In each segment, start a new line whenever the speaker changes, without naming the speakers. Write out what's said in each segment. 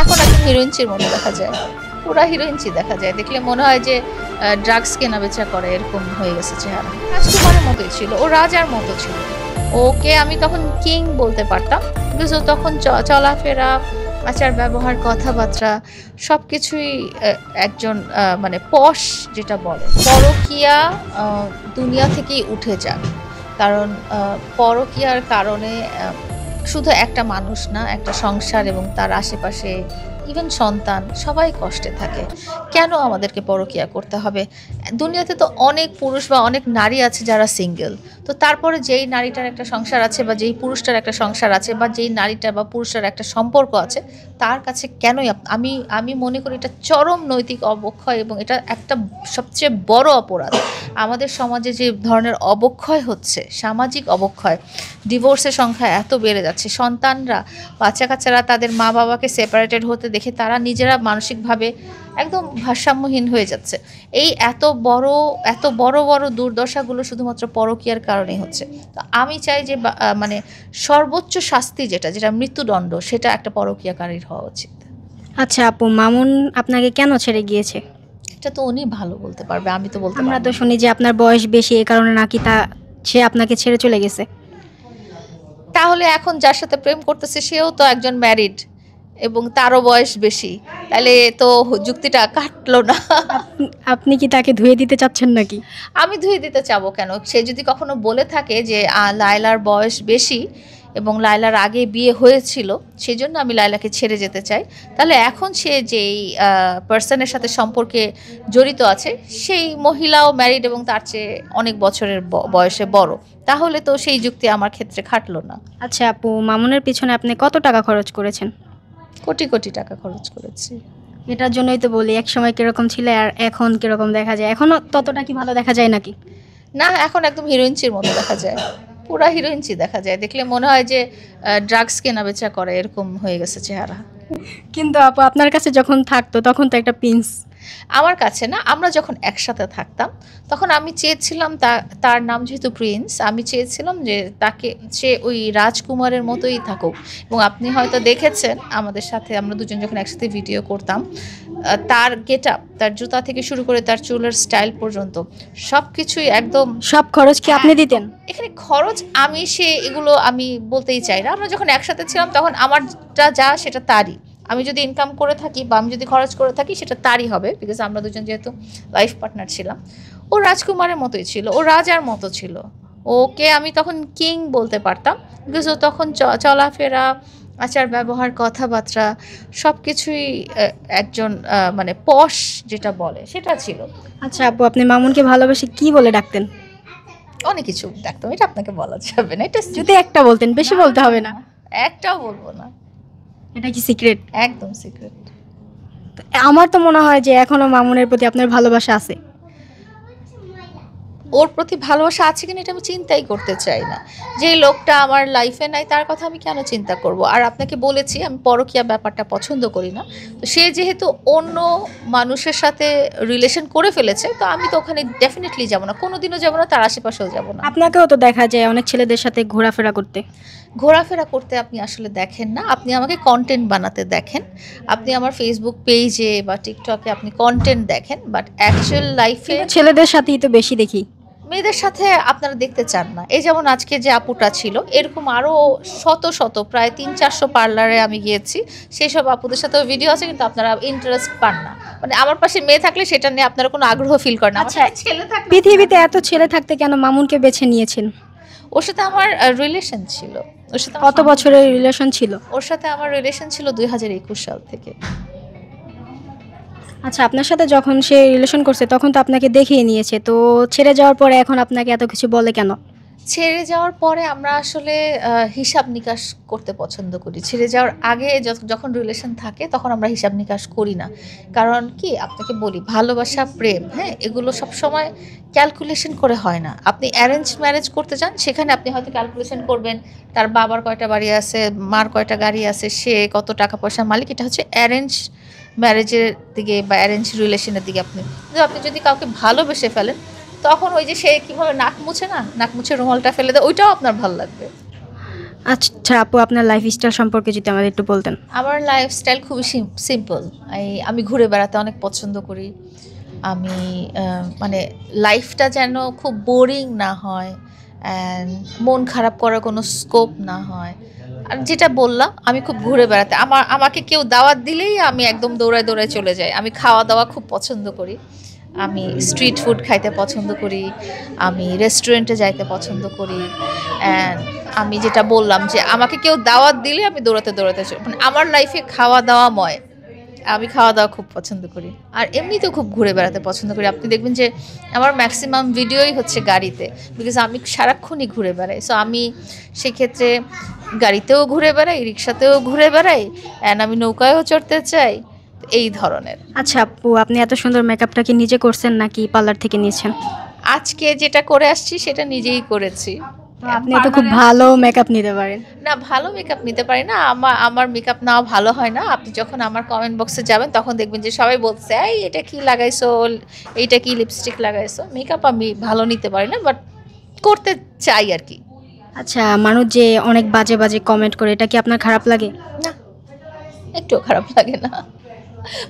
এখন একদম হিরোইনচির মতো দেখা যায়, পুরা হিরোইনচি দেখা যায়, দেখলে মনে হয় যে ড্রাগস কেনা বেচা করে, এরকম হয়ে গেছে চেহারা। রাজকুমারের মতোই ছিল, ও রাজার মতো ছিল। ওকে আমি তখন কিং বলতে পারতাম, বিকজ ও তখন চলাফেরা, আচার ব্যবহার, কথাবার্তা সব কিছুই একজন মানে পশ যেটা বলে। পরকীয়া দুনিয়া থেকেই উঠে যাক, কারণ পরকীয়ার কারণে শুধু একটা মানুষ না, একটা সংসার এবং তার আশেপাশে ইভেন সন্তান সবাই কষ্টে থাকে। কেন আমাদেরকে পরকীয়া করতে হবে? দুনিয়াতে তো অনেক পুরুষ বা অনেক নারী আছে যারা সিঙ্গেল, তো তারপরে যেই নারীটার একটা সংসার আছে বা যেই পুরুষটার একটা সংসার আছে বা যেই নারীটা বা পুরুষটার একটা সম্পর্ক আছে, তার কাছে কেনই আমি মনে করি এটা চরম নৈতিক অবক্ষয় এবং এটা একটা সবচেয়ে বড় অপরাধ। আমাদের সমাজে যে ধরনের অবক্ষয় হচ্ছে, সামাজিক অবক্ষয়, ডিভোর্সের সংখ্যা এত বেড়ে যাচ্ছে, সন্তানরা, বাচ্চা কাচ্চারা তাদের মা বাবাকে সেপারেটেড হতে দেখে তারা নিজেরা মানসিকভাবে একদম ভারসাম্যহীন হয়ে যাচ্ছে। এই এত বড় বড় দুর্দশাগুলো শুধুমাত্র পরকীয়ার কারণেই হচ্ছে। তো আমি চাই যে মানে সর্বোচ্চ শাস্তি যেটা মৃত্যুদণ্ড, সেটা একটা পরকীয়াকারীর হওয়া উচিত।
আচ্ছা আপু, মামুন আপনাকে কেন ছেড়ে গিয়েছে?
এটা তো উনি ভালো বলতে পারবে, আমি তো বলতে
আমরা
পারবো
তো
না।
শুনি যে আপনার বয়স বেশি, এই কারণে নাকি সে আপনাকে ছেড়ে চলে গেছে।
তাহলে এখন যার সাথে প্রেম করতেছে সেও তো একজন ম্যারিড এবং তারও বয়স বেশি, তাহলে তো যুক্তিটা কাটলো না।
আপনি কি তাকে ধুয়ে দিতে চাচ্ছেন নাকি?
আমি ধুয়ে দিতে চাবো কেন? সে যদি কখনো বলে থাকে যে লায়লার বয়স বেশি এবং লায়লার আগে বিয়ে হয়েছিল, সেজন্য আমি লায়লাকে ছেড়ে যেতে চাই, তাহলে এখন সে যেই পার্সনের সাথে সম্পর্কে জড়িত আছে সেই মহিলাও ম্যারিড এবং তার চেয়ে অনেক বছরের বয়সে বড়, তাহলে তো সেই যুক্তি আমার ক্ষেত্রে খাটলো না।
আচ্ছা আপু, মামুনের পিছনে আপনি কত টাকা খরচ করেছেন?
কোটি কোটি টাকা খরচ করেছি।
এটার জন্যই তো বলি, এক সময় কিরকম ছিলে আর এখন কিরকম দেখা যায়। এখনো ততটা কি ভালো দেখা যায় নাকি?
না, এখন একদম হিরোইনচির মতো দেখা যায়, পুরা হিরোইনচি দেখা যায়, দেখলে মনে হয় যে ড্রাগস কেনা বেচা করে, এরকম হয়ে গেছে চেহারা।
কিন্তু আপু, আপনার কাছে যখন থাকতো তখন তো একটা প্রিন্স।
আমার কাছে না, আমরা যখন একসাথে থাকতাম তখন আমি চেয়েছিলাম তার নাম যেহেতু প্রিন্স, আমি চেয়েছিলাম যে সে ওই রাজকুমারের মতোই থাকুক। এবং আপনি হয়তো দেখেছেন আমাদের সাথে, আমরা দুজন যখন একসাথে ভিডিও করতাম, তার গেট আপ, তার জুতা থেকে শুরু করে তার চুলের স্টাইল পর্যন্ত সব কিছুই একদম।
সব খরচ কি আপনি দিতেন?
এখানে খরচ এগুলো আমি বলতেই চাই না। আমরা যখন একসাথে ছিলাম তখন আমারটা যা সেটা তারই, আমি যদি ইনকাম করে থাকি বা আমি যদি খরচ করে থাকি সেটা তারই হবে, বিকজ আমরা দুজন যেহেতু লাইফ পার্টনার ছিলাম। ও রাজকুমারের মতোই ছিল, ও রাজার মতো ছিল। ওকে আমি তখন কিং বলতে পারতাম, বিকজ ও তখন চলাফেরা, আচার ব্যবহার, কথাবার্তা সব কিছুই একজন মানে পশ যেটা বলে সেটা ছিল।
আচ্ছা আপু, আপনি মামুনকে ভালোবেসে কি বলে ডাকতেন?
অনেক কিছু ডাকতাম, এটা আপনাকে বলা যাবে না, এটা
যদি একটা বলতেন, বেশি বলতে হবে না।
একটাও বলবো না,
এটা কি সিক্রেট?
একদম সিক্রেট।
আমার তো মনে হয় যে এখনো মামুনের প্রতি আপনার ভালোবাসা আছে।
ওর প্রতি ভালোবাসা আছে কিনা এটা আমি চিন্তাই করতে চাই না। যে লোকটা আমার লাইফে নাই তার কথা আমি কেন চিন্তা করব? আর আপনাকে বলেছি আমি পরকীয়া ব্যাপারটা পছন্দ করি না। তো সে যেহেতু অন্য মানুষের সাথে রিলেশন করে ফেলেছে, তো আমি তো ওখানে ডেফিনেটলি যাব না, কোনোদিনও যাব না, তার আশেপাশেও যাব না।
আপনাকেও তো দেখা যায় অনেক ছেলেদের সাথে ঘোরাফেরা করতে।
ঘোরাফেরা করতে আপনি আসলে দেখেন না, আপনি আমাকে কন্টেন্ট বানাতে দেখেন। আপনি আমার ফেসবুক পেজে বা টিকটকে আপনি কন্টেন্ট দেখেন, বাট অ্যাকচুয়াল লাইফে
ছেলেদের সাথেই তো বেশি দেখি।
মেয়েদের সাথে আপনারা দেখতে চান না। এই যেমন আজকে যে আপুটা ছিল, এরকম আরও শত প্রায় 300-400 পার্লারে আমি গিয়েছি, সেই সব আপুদের সাথেও ভিডিও আছে, কিন্তু আপনারা ইন্টারেস্ট পান না। মানে আমার পাশে মেয়ে থাকলে সেটা নিয়ে আপনারা কোনো আগ্রহ ফিল করেন না।
আচ্ছা, পৃথিবীতে এত ছেলে থাকতে কেন মামুনকে বেছে নিয়েছেন?
ওর সাথে আমার রিলেশন ছিল। ওর সাথে
কত বছরের রিলেশন ছিল?
ওর সাথে আমার রিলেশন ছিল 2021 সাল থেকে।
আচ্ছা, আপনার সাথে যখন সে রিলেশন করছে তখন তো আপনাকে দেখিয়ে নিয়েছে, তো ছেড়ে যাওয়ার পরে এখন আপনাকে এত কিছু বলে কেন?
ছেড়ে যাওয়ার পরে আমরা আসলে হিসাব নিকাশ করতে পছন্দ করি। ছেড়ে যাওয়ার আগে যখন রিলেশন থাকে তখন আমরা হিসাব নিকাশ করি না। কারণ কি আপনাকে বলি, ভালোবাসা, প্রেম, হ্যাঁ, এগুলো সবসময় ক্যালকুলেশন করে হয় না। আপনি অ্যারেঞ্জ ম্যারেজ করতে যান, সেখানে আপনি হয়তো ক্যালকুলেশন করবেন তার বাবার কয়টা বাড়ি আছে, মার কয়টা গাড়ি আছে, সে কত টাকা পয়সার মালিক। এটা হচ্ছে অ্যারেঞ্জ ম্যারেজের দিকে বা অ্যারেঞ্জ রিলেশনের দিকে। আপনি যদি কাউকে ভালোবেসে ফেলেন, তখন ওই যে সে কীভাবে নাক মুছে রুমালটা ফেলে দেয়, ওইটাও আপনার ভালো লাগবে।
আচ্ছা আপু, আপনার লাইফস্টাইল সম্পর্কে যদি আমাদের একটু বলতেন।
আমার লাইফস্টাইল খুবই সিম্পল। আমি ঘুরে বেড়াতে অনেক পছন্দ করি। আমি মানে লাইফটা যেন খুব বোরিং না হয় অ্যান্ড মন খারাপ করার কোনো স্কোপ না হয়। আর যেটা বললাম, আমি খুব ঘুরে বেড়াতে আমাকে কেউ দাওয়াত দিলেই আমি একদম দৌড়ায় দৌড়ায় চলে যাই। আমি খাওয়া দাওয়া খুব পছন্দ করি। আমি স্ট্রিট ফুড খাইতে পছন্দ করি, আমি রেস্টুরেন্টে যাইতে পছন্দ করি। অ্যান্ড আমি যেটা বললাম যে আমাকে কেউ দাওয়াত দিলে আমি দৌড়াতে দৌড়াতে মানে আমার লাইফে খাওয়া দাওয়াময়। আমি খাওয়া দাওয়া খুব পছন্দ করি আর এমনিতেও খুব ঘুরে বেড়াতে পছন্দ করি। আপনি দেখবেন যে আমার ম্যাক্সিমাম ভিডিওই হচ্ছে গাড়িতে, বিকজ আমি সারাক্ষণই ঘুরে বেড়াই। সো আমি সেক্ষেত্রে গাড়িতেও ঘুরে বেড়াই, রিক্সাতেও ঘুরে বেড়াই, অ্যান্ড আমি নৌকায়ও চড়তে চাই, এই ধরনের।
আচ্ছা আপু, আপনি এত সুন্দর মেকআপটা কি নিজে করছেন নাকি পার্লার থেকে নিয়েছেন?
আজকে যেটা করে আসছি সেটা নিজেই করেছি।
আপনি তো খুব ভালো মেকআপ নিতে পারেন।
না, ভালো মেকআপ নিতে পারি না, আমার মেকআপ নেওয়া ভালো হয় না। আপনি যখন আমার কমেন্ট বক্সে যাবেন তখন দেখবেন যে সবাই বলছে এই এটা কি লাগাইছো, এইটা কি লিপস্টিক লাগাইছো। মেকআপ আমি ভালো নিতে পারি না, বাট করতে চাই আর কি।
আচ্ছা, মানুষ যে অনেক বাজে বাজে কমেন্ট করে, এটা কি আপনার খারাপ লাগে?
না, একটু খারাপ লাগে না।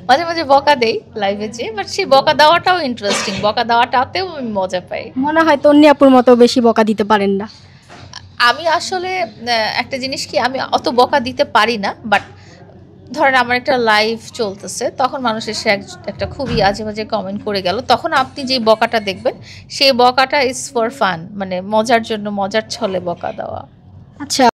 মাঝে মাঝে বকা দেই লাইভে যে, বাট সেই বকা দেওয়াটাও ইন্টারেস্টিং, বকা দেওয়াটাতেও আমি মজা পাই।
মনে হয় তন্নি আপুর মতো বেশি বকা দিতে পারেন না।
আমি আসলে একটা জিনিস কি, আমি অত বকা দিতে পারি না, বাট ধরেন আমার একটা লাইভ চলতেছে, তখন মানুষ এসে একটা খুবই আজে বাজে কমেন্ট করে গেল, তখন আপনি যে বকাটা দেখবেন সেই বকাটা ইজ ফর ফান, মানে মজার জন্য, মজার ছলে বকা দেওয়া।
আচ্ছা